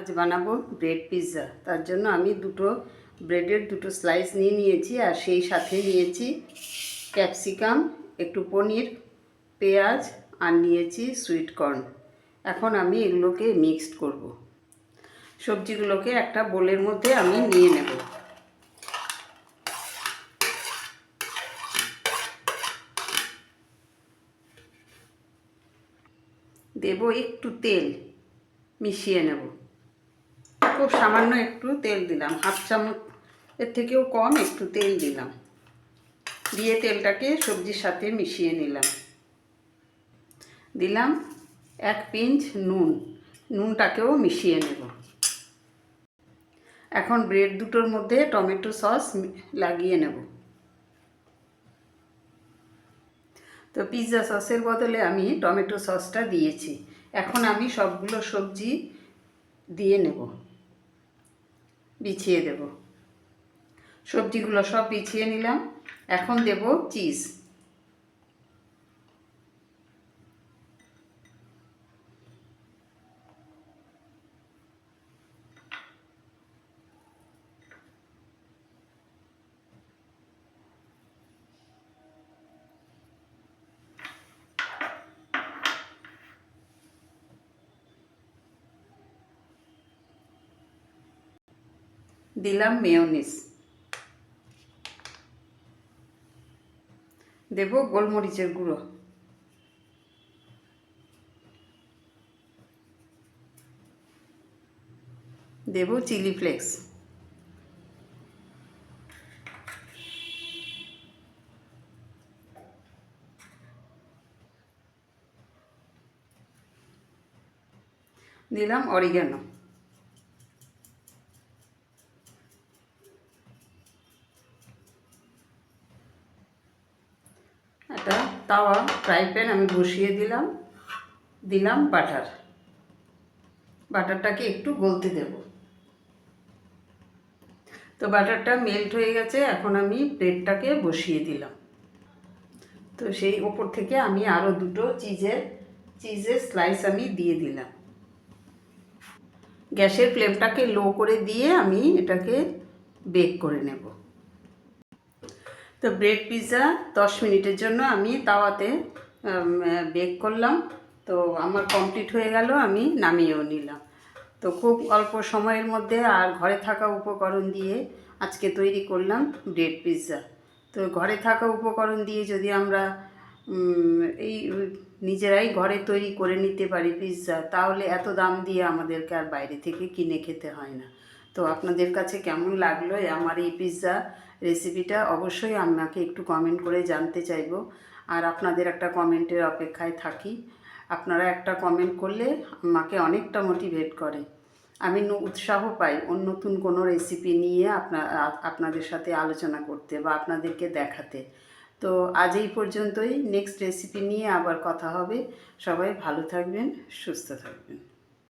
আজ বানাবো bread pizza. তার জন্য আমি ব্রেডের দুটো স্লাইস নিয়েছি আর সেই সাথে নিয়েছি ক্যাপসিকাম, একটু পনির, পেঁয়াজ আর নিয়েছি সুইট কর্ন। এখন আমি এগুলোকে মিক্সড করব। সবজিগুলোকে একটা বোলের মধ্যে আমি নিয়ে নেব। দেব একটু তেল, মিশিয়ে নেব। খুব সামান্য একটু তেল দিলাম, হাফ চামচ এর থেকেও কম একটু তেল দিলাম। দিয়ে তেলটাকে সবজির সাথে মিশিয়ে নিলাম। দিলাম এক পিঞ্চ নুনটাকেও মিশিয়ে নেব। এখন ব্রেড দুটোর মধ্যে টমেটো সস লাগিয়ে নেব। তো পিৎজা সসের বদলে আমি টমেটো সসটা দিয়েছি। এখন আমি সবগুলো সবজি দিয়ে নেব, বিছিয়ে দেব। সবজিগুলো সব বিছিয়ে নিলাম। এখন দেব চিজ। দিলাম মেয়োনিজ। দেব গোলমরিচের গুঁড়ো। দেব চিলি ফ্লেক্স। দিলাম অরিগানো। একটা তাওয়া ফ্রাই প্যান আমি বসিয়ে দিলাম বাটারটাকে একটু গলতে দেব। তো বাটারটা মেল্ট হয়ে গেছে। এখন আমি ব্রেডটাকে বসিয়ে দিলাম। তো সেই ওপর থেকে আমি আরও দুটো চিজের স্লাইস আমি দিয়ে দিলাম। গ্যাসের ফ্লেমটাকে লো করে দিয়ে আমি এটাকে বেক করে নেব। তো ব্রেড পিৎজা 10 মিনিটের জন্য আমি তাওয়াতে বেক করলাম। তো আমার কমপ্লিট হয়ে গেল, আমি নামিয়েও নিলাম। তো খুব অল্প সময়ের মধ্যে আর ঘরে থাকা উপকরণ দিয়ে আজকে তৈরি করলাম ব্রেড পিৎজা। তো ঘরে থাকা উপকরণ দিয়ে যদি আমরা এই নিজেরাই ঘরে তৈরি করে নিতে পারি পিৎজা, তাহলে এত দাম দিয়ে আমাদেরকে আর বাইরে থেকে কিনে খেতে হয় না। তো আপনাদের কাছে কেমন লাগলো আমার এই পিৎজা রেসিপিটা অবশ্যই আমাকে একটু কমেন্ট করে জানতে চাইবো। আর আপনাদের একটা কমেন্টের অপেক্ষায় থাকি। আপনারা একটা কমেন্ট করলে আমাকে অনেকটা মোটিভেট করে। আমি উৎসাহ পাই নতুন কোনো রেসিপি নিয়ে আপনাদের সাথে আলোচনা করতে বা আপনাদেরকে দেখাতে। তো আজ এই পর্যন্তই। নেক্সট রেসিপি নিয়ে আবার কথা হবে। সবাই ভালো থাকবেন, সুস্থ থাকবেন।